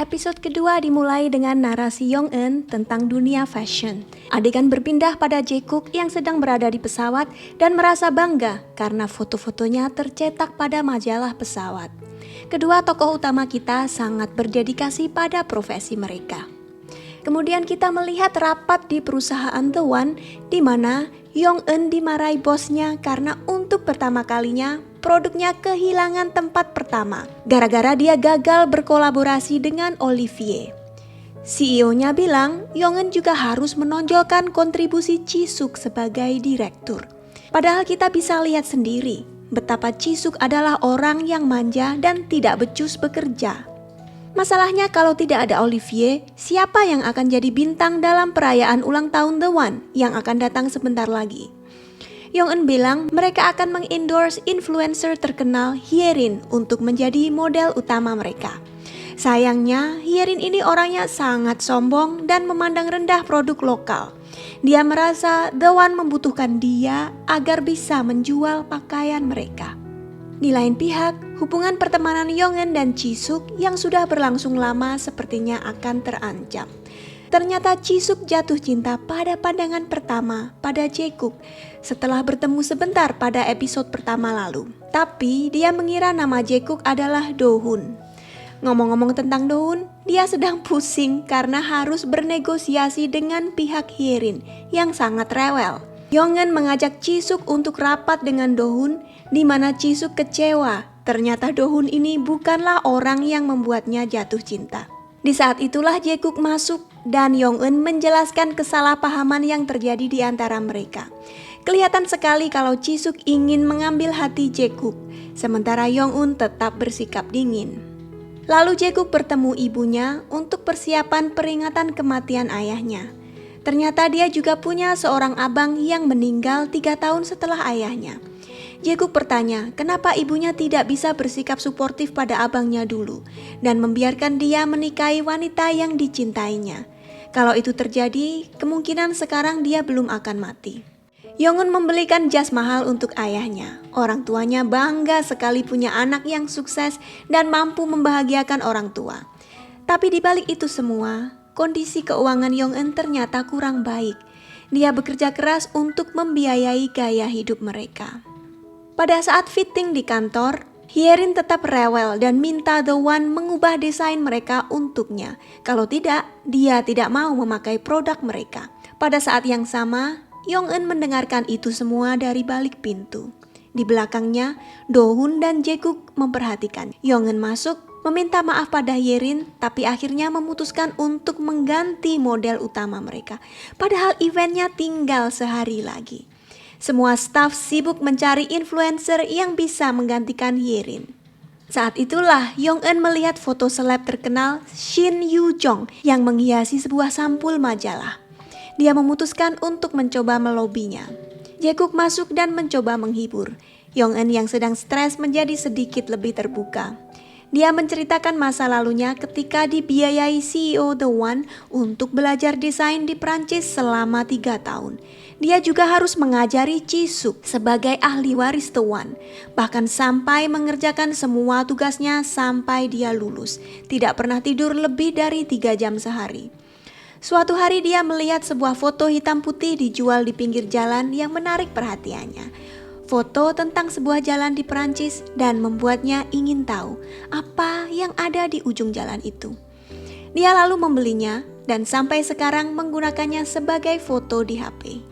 Episode kedua dimulai dengan narasi Yong-eun tentang dunia fashion. Adegan berpindah pada Jae-kook yang sedang berada di pesawat dan merasa bangga karena foto-fotonya tercetak pada majalah pesawat. Kedua tokoh utama kita sangat berdedikasi pada profesi mereka. Kemudian kita melihat rapat di perusahaan The One di mana Yong-eun dimarahi bosnya karena untuk pertama kalinya produknya kehilangan tempat pertama gara-gara dia gagal berkolaborasi dengan Olivier. CEO-nya bilang Yong-eun juga harus menonjolkan kontribusi Ji-suk sebagai direktur. Padahal kita bisa lihat sendiri betapa Ji-suk adalah orang yang manja dan tidak becus bekerja. Masalahnya kalau tidak ada Olivier, siapa yang akan jadi bintang dalam perayaan ulang tahun The One yang akan datang sebentar lagi? Yong-eun bilang mereka akan mengendorse influencer terkenal Hyerin untuk menjadi model utama mereka. Sayangnya, Hyerin ini orangnya sangat sombong dan memandang rendah produk lokal. Dia merasa The One membutuhkan dia agar bisa menjual pakaian mereka. Di lain pihak, hubungan pertemanan Yong-eun dan Ji-suk yang sudah berlangsung lama sepertinya akan terancam. Ternyata Ji-suk jatuh cinta pada pandangan pertama pada Jae-kook setelah bertemu sebentar pada episode pertama lalu. Tapi dia mengira nama Jae-kook adalah Do-hun. Ngomong-ngomong tentang Do-hun, dia sedang pusing karena harus bernegosiasi dengan pihak Hyerin yang sangat rewel. Yong-eun mengajak Ji-suk untuk rapat dengan Do-hun di mana Ji-suk kecewa. Ternyata Do-hun ini bukanlah orang yang membuatnya jatuh cinta. Di saat itulah Jae-kook masuk dan Yong-eun menjelaskan kesalahpahaman yang terjadi di antara mereka. Kelihatan sekali kalau Ji-suk ingin mengambil hati Jae-kook, sementara Yong-eun tetap bersikap dingin. Lalu Jae-kook bertemu ibunya untuk persiapan peringatan kematian ayahnya. Ternyata dia juga punya seorang abang yang meninggal 3 tahun setelah ayahnya. Jae-kook bertanya kenapa ibunya tidak bisa bersikap suportif pada abangnya dulu dan membiarkan dia menikahi wanita yang dicintainya. Kalau itu terjadi, kemungkinan sekarang dia belum akan mati. Yong-eun membelikan jas mahal untuk ayahnya. Orang tuanya bangga sekali punya anak yang sukses dan mampu membahagiakan orang tua. Tapi di balik itu semua, kondisi keuangan Yong-eun ternyata kurang baik. Dia bekerja keras untuk membiayai gaya hidup mereka. Pada saat fitting di kantor, Hyerin tetap rewel dan minta The One mengubah desain mereka untuknya. Kalau tidak, dia tidak mau memakai produk mereka. Pada saat yang sama, Yong-eun mendengarkan itu semua dari balik pintu. Di belakangnya, Do-hun dan Jae-kook memperhatikan. Yong-eun masuk, meminta maaf pada Hyerin, tapi akhirnya memutuskan untuk mengganti model utama mereka. Padahal eventnya tinggal sehari lagi. Semua staf sibuk mencari influencer yang bisa menggantikan Hyerin. Saat itulah Yong-eun melihat foto seleb terkenal Shin Yoo-jong yang menghiasi sebuah sampul majalah. Dia memutuskan untuk mencoba melobinya. Jae-kook masuk dan mencoba menghibur. Yong-eun yang sedang stres menjadi sedikit lebih terbuka. Dia menceritakan masa lalunya ketika dibiayai CEO The One untuk belajar desain di Prancis selama 3 tahun. Dia juga harus mengajari Ji-suk sebagai ahli waris The One, bahkan sampai mengerjakan semua tugasnya sampai dia lulus. Tidak pernah tidur lebih dari 3 jam sehari. Suatu hari dia melihat sebuah foto hitam putih dijual di pinggir jalan yang menarik perhatiannya. Foto tentang sebuah jalan di Perancis dan membuatnya ingin tahu apa yang ada di ujung jalan itu. Dia lalu membelinya dan sampai sekarang menggunakannya sebagai foto di HP.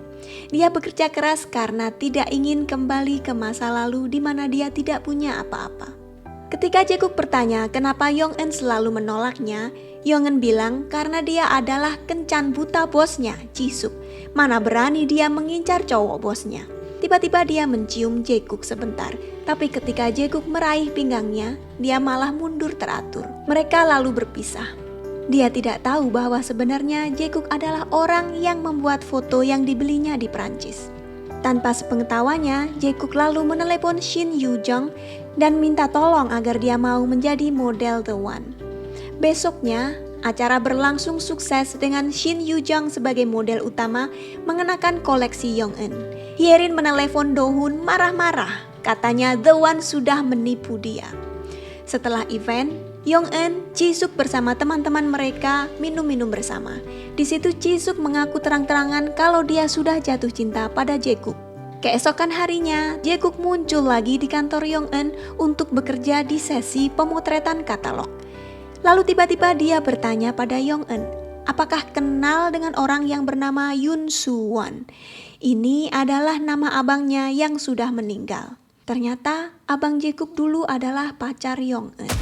Dia bekerja keras karena tidak ingin kembali ke masa lalu di mana dia tidak punya apa-apa. Ketika Jae-kook bertanya kenapa Yong-eun selalu menolaknya, Yong-eun bilang karena dia adalah kencan buta bosnya, Ji-suk. Mana berani dia mengincar cowok bosnya. Tiba-tiba dia mencium Jae-kook sebentar, tapi ketika Jae-kook meraih pinggangnya, dia malah mundur teratur. Mereka lalu berpisah. Dia tidak tahu bahwa sebenarnya Jae-kook adalah orang yang membuat foto yang dibelinya di Prancis. Tanpa sepengetahuannya, Jae-kook lalu menelepon Shin Yoo-jong dan minta tolong agar dia mau menjadi model The One. Besoknya, acara berlangsung sukses dengan Shin Yoo-jong sebagai model utama mengenakan koleksi Yong-eun. Hyerin menelepon Do-hun marah-marah, katanya The One sudah menipu dia. Setelah event, Yong Eun, Jisuk bersama teman-teman mereka minum-minum bersama. Di situ Jisuk mengaku terang-terangan kalau dia sudah jatuh cinta pada Jaekook. Keesokan harinya, Jaekook muncul lagi di kantor Yong Eun untuk bekerja di sesi pemotretan katalog. Lalu tiba-tiba dia bertanya pada Yong Eun, apakah kenal dengan orang yang bernama Yoon Soo Won? Ini adalah nama abangnya yang sudah meninggal. Ternyata abang Jaekook dulu adalah pacar Yong Eun.